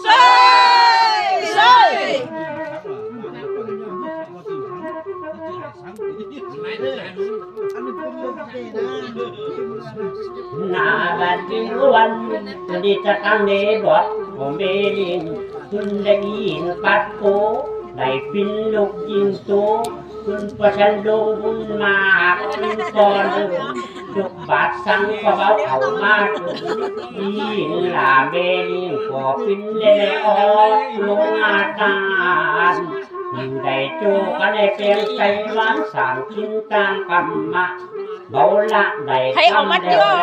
ใช่ใช่นาบัดนี้วันดีจะตั้งเนบอดผมเบลินคุณได้ยินปัดโกได้ฟินลูกยิงโตคุณประชันลงบุญมาคุณก่อนลูกบาดสังก็เบาเข้ามายินลาเบลินก็ฟินเล่ออกลงอาตานอยู่ได้โจก็ได้เปลี่ยนใจหวานสามกินตามกรรมะเบาละได้ ให้เอามาเยอะ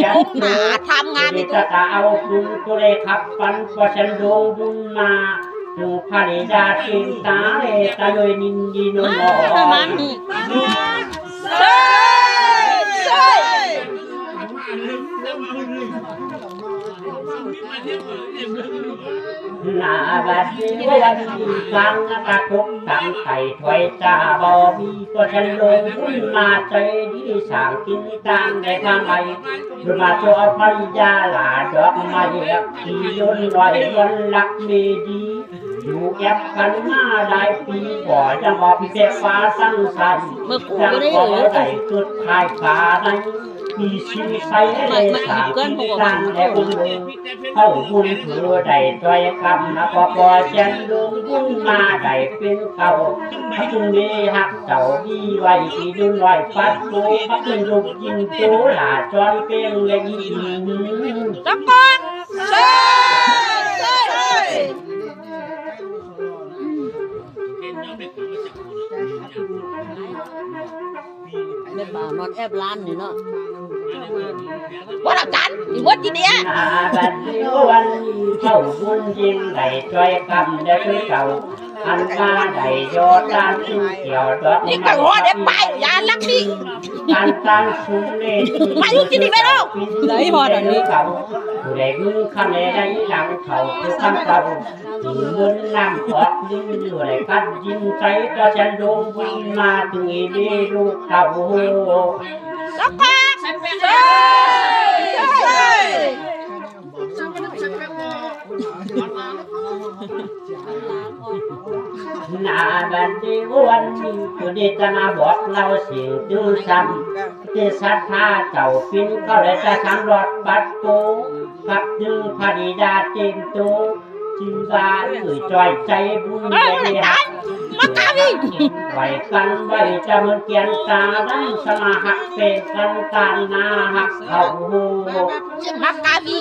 น้ำพุหนาทำงาน จะเอาคุณก็เลยขับฟันเพราะฉันลงบุญมาดูภริยาทินตาเลยตาเลยนินดีนมอใช่ใช่นาบัดนี้วันนี้ฟังกระทบตั้งไข่ถอยตาบอมีก็ฉันลงบุญมาใจดีสางกินตามในทางไหนมาโจเอาภริยาหลาดอกไม้ที่ยนลอยวันลักเมดีอยู่แอบกันมาได้ปีก่อจะบอกเจ้าฟ้าสั่งใส่ยังขอได้เกิดภายฟ้าในมีชีวิตใส่ได้สามกินตามในบุญเข้าบุญเพื่อได้ใจคำนะพอเจนลงบุญมาได้เป็นเขาพระจุนมีหักเจ้ามีไว้ที่ดุลลอยปัดโตพระจุนลูกยิงโตหลาจอนเปียงเลยยิงจับก่อนใช่ใช่เม็ดบ่านอนแอบร้านนี่เนาะวัดกันอีวัดจีเดียบัดนี้วันนี้เข้าบุญยิงได้ช่วยคำได้คือเก่าอันมาได้ยอดตานเกี่ยวดอกนี่ก็หัวเด็กไปยาลักนี่การตั้งสุนเนไปยุ่งจีนี่ไปแล้วไหนพอดอกนี้เขาผู้ใดมือคำในได้หลังเขาคือคำเก่าถึงเงินนำออกยิงอยู่ในคัดยิงใจก็ฉันลงบุญมาถึงดีลูกเต่าจับก่อนใช่ใช่นาบันดีวันนี้คือดีจะมาบอกเราสิ่งดูซ้ำที่ศรัทธาเจ้าฟินก็เลยจะทำรถบัดโตกับดึงภริยาเต็มโตจึงว่าจอยใจบุญเดียไว้กันไว้จะมันเกียนตาดังสมาหักเป็นกันตานาหักเขามักกาบี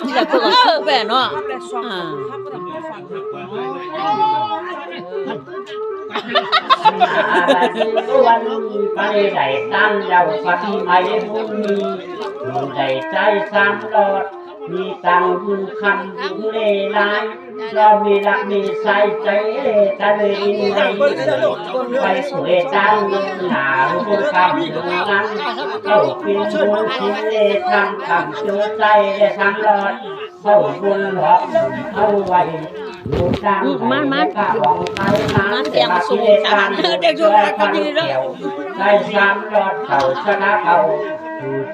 อยากเพิ่งแปะเนาะวันไปได้ตั้งเจ้าปฏิไม่บุญมีได้ใจสามรอดมีตังบุญคำบุญเลไลเรามีรักมีใส่ใจตะเลยอินเลยไปสวยตั้งหนาบุญคำบุญนั้นเข้าเป็นบุญทิ้งเลทำคำเจอใจได้ทั้งรอดเข้าบุญหอกเข้าไว้ดูดังมันกะหองไทยมันเสียงสูงกันเด็กช่วยกันดีแล้วได้สามรอดเขาชนะเขา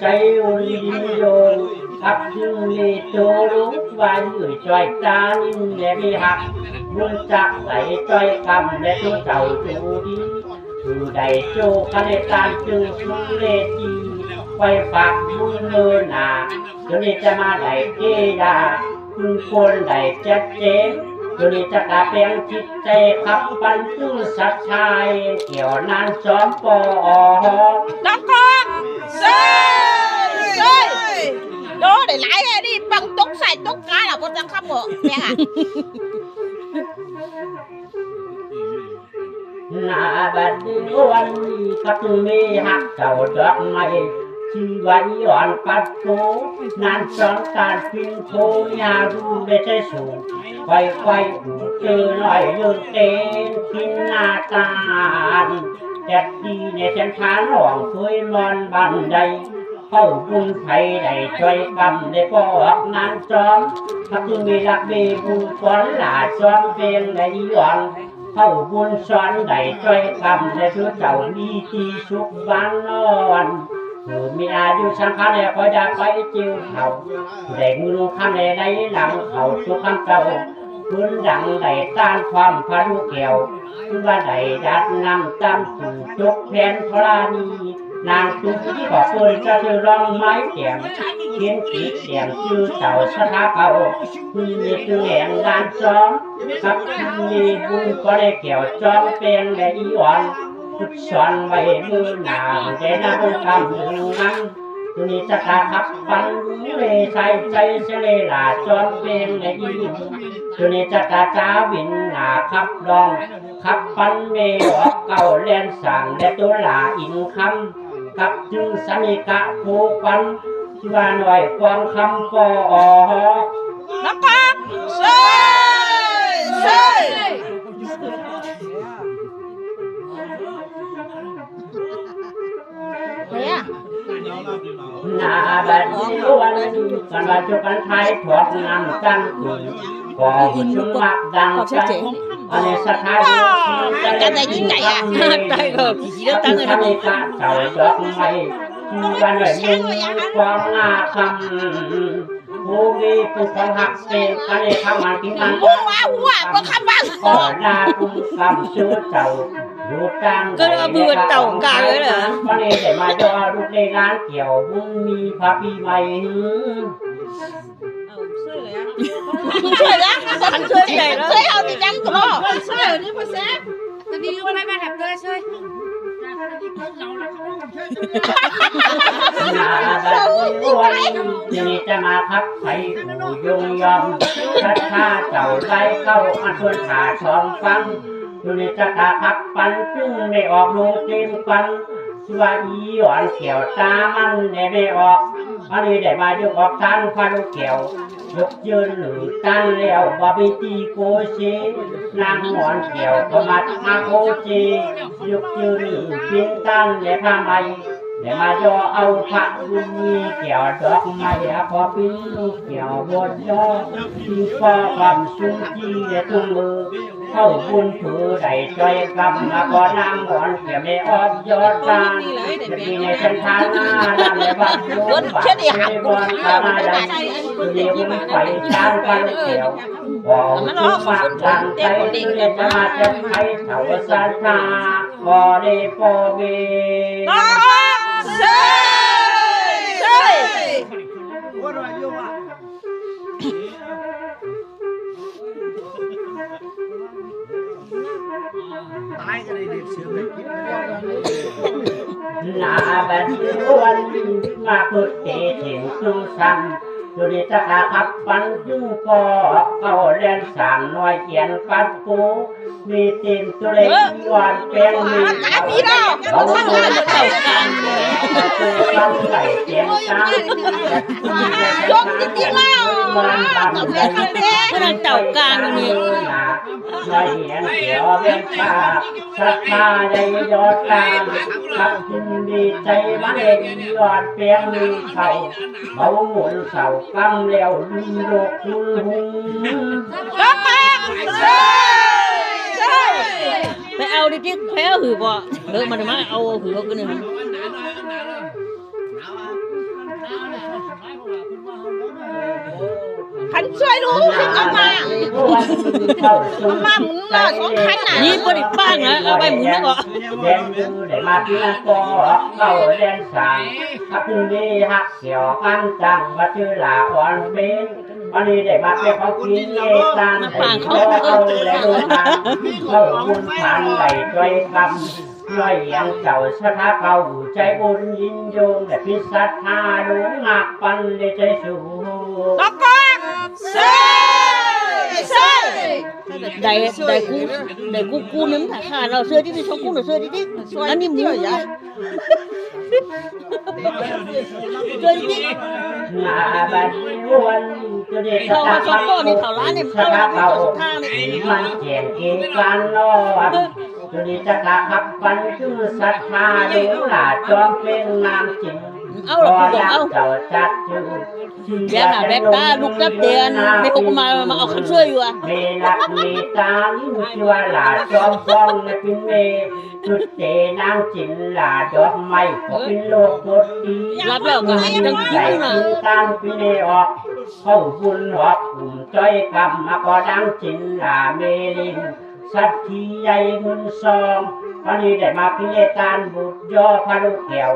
ใจอุ่นยินโยนขับจึงมีโจลุกไว้อยู่จอยตานิ่งและมีหักบุญจักใส่จอยคำและตัวเจ้าจูดีอยู่ได้โจกันในการจึงสุเลจีไว้ฝากบุญเมื่อนาจนนี้จะมาได้เกียาคุณคนได้เจ็ดเจ๊จนนี้จะกลายเป็นจิตใจขับปันจุสัตชายเกี่ยวนานซ้อมปอน้ำก่อนใช่ใช่โดนได้หลายเลยดิบังตุ๊กใส่ตุ๊กกายหรอบนจังคำเหรอเนี่ยค่ะนาบัดนี้วันนี้ก็ต้องมีหักเจ้าดอกไม้ที่ไว้อ่อนปัดโตนานสอนการฟินโพยารูไม่ใช่สูงไฟเจอหน่อยเรื่องเต้นกินหน้าตาจัดดีในเส้นทางหลวงเคยมอนบันใดเข้าบุญไทยได้ช่วยกำได้ปอกนานจอมถ้าจึงมีรักมีบุญฝนหลาจอมเพียงในหวังเข้าบุญสอนได้ช่วยกำได้ช่วยเจ้ามีที่สุขบ้านนอน ผู้มีอายุสังขารแล้วก็จะไปจิ้วเขาได้มือคำในหลังเขาทุกคำเก่าพื้นดังได้ต้านความพารุแก้วว่าได้ดัดนำตามสู่จกแผ่นธรณีนางตุ้งขอเปิดจะถือร้องไม้แก่มเขียนขีดเสียงชื่อเจ้าสถาเก่ามีคือแห่งงานซ้อมกับมีบุญก็ได้เกี่ยวจอมเป็นและอีอ่อนพุทธสอนไว้มือหนาได้นำคำหนึ่งนั้นนี่จะตาขับปันเลยใช้ใจเสลลาจอมเป็นและอีตัวนี้จะตาจ้าวินหนาขับดองขับปันเมออกเก่าเล่นสั่งและตัวหลาอินคำกับจึงสนิกะผูกปันที่ว่าหน่อยความคำปอนะครับเซ่เซ่เนี่ยนาบัดนี้วันกันว่าจุกันไทยถอดนำกันตุยก่อชุมวักดังใจอันนี้สถานจะได้ยินใจอ่ะใจก็ผีแล้วตั้งเลยนะนี่ก็เจ้าดอกไม้วันไหนมีความงาคำผู้มีผู้ฟังหักเป็นอันนี้ทำมันที่มันหัวก็คำบ้างก่อนหน้าคุณคำชื่อเจ้าอยู่กลางก็เอามือเต่ากลางเลยเหรอวันนี้ได้มาจอลูกในร้านเกี่ยวบุญมีพระปีใหม่ช่วยนะคนช่วยใหญ่แล้วช่วยเอาดิจังก็ช่วยนี่พ่อแซ่ตอนนี้ลูกไม่มาแถบเลยช่วยนี่จะมาพับไผ่หูยงยอมชัดชาเจ้าใจเข้าอันชวนขาชองฟังนี่จะขาพับปันจึงไม่ออกลูกเต็มปันว่าอีหวานเขียวตามันได้ออกอันนี้ได้มายกออกทานพาลูกเขียวยกยืนหรือตั้งแล้วบาบิตีโกเชนางหวานเขียวก็มาโกเชยกยืนหรือปิ้นตั้งและผ้าใบเดี๋ยวมาย่อเอาพระบุญมีเกี่ยวดอกไม้พอปิ้นลูกเกี่ยวบนย่อที่ฟ้าความชุ่มจีและตุ้งมือเข้าบุญถือได้ใจกำมาก็นางหวานเกี่ยวไม่ออกยอดตาจะมีในเส้นทางหน้าดำและบ้านโยนบ้านในบอนตาได้เดี๋ยวมันไปตามกันเกี่ยวบอกทุกบ้านทางใจจะมาจะให้เท่าสันทาบอได้พอเบเซ่เซ่นาบันวันมาพุทธเถิงสุสันจุลิตาขับปันจุงปอเขาเรียนสามน้อยเขียนปัดปูมีตีนตุเลวันเป็นมีเขาทำงานเต่ากันคือเขาใส่เสียงตามยกจริงๆแล้วต้องให้ทำเองเพราะเต่ากลางนี่น้อยเหียนเขียวเวียนตาสัทธาใจยอดตามขับจินดีใจมันเองยอดเปียงมีเขาเบาหมุนเสากำเลี้ยวลืมโลกลืมหุงไปเอาดิจิ๊กแพ้หือบ่เลิกมันมาเอาหือกันหนึ่งขันช่วยรู้ขึ้นเอามาหมุนมาสองขันน่ะนี่บริบ้างนะเอาไปหมุนแล้วก็เดินดูได้มาที่นั่นก็เข้าเดินสายถ้าคุณดีหักเกี่ยวกันจังมาชื่อหลาอ่อนเป็นวันนี้ได้มาเป็นของกินเอตันได้เอาและดูทางเข้าบุญผ่านได้ด้วยคำน้อยยังเจ้าชะทาเก่าใจบุญยินยงและพิสัทธาหลงหักปันได้ใจสูงตะกอนเซ่เซ่ได้กูนึงขาเราเสื้อที่ชมกูเสื้อที่อันนี้มือใหญ่เสื้อที่นาบันวันจะได้เขามาชมก้อนนี่เขาร้านนี่เขาร้านเขาสุดท้ายนี่มันเจียงเกี่ยวกันรอดจุลิตาขับปันชื่อสัทธาหลงหลาจอมเป็นนางจริง เอาหรอกกูบอกเอา เจ้าจัดจืด แย่น่ะแบกตาลูกจับเตียนไม่เขาก็มาเอาคันช่วยอยู่อ่ะ เมลักเมตาลิ้นชัวหลาจอมฟองและเป็นเมจุดเจนางจินหลาดอกไม้ก็เป็นโลกหมดดี รับแล้วก็จังจิ้มน่ะ ตามพี่เนออกเข้าบุญหอกหุ่มจ้อยกำมาก็ดังจินหลาเมลินสัตทีใหญ่เงินซองวันนี้ได้มาพิเนตานบุตรย่อพระลูกแก้ว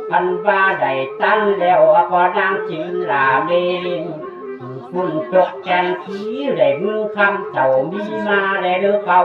พันว่าได้ตั้งแล้วก็ดังจินหลาเมลินฝุ่นตกแกนขี้ได้มือคำเจ้ามีมาได้เด้อเขา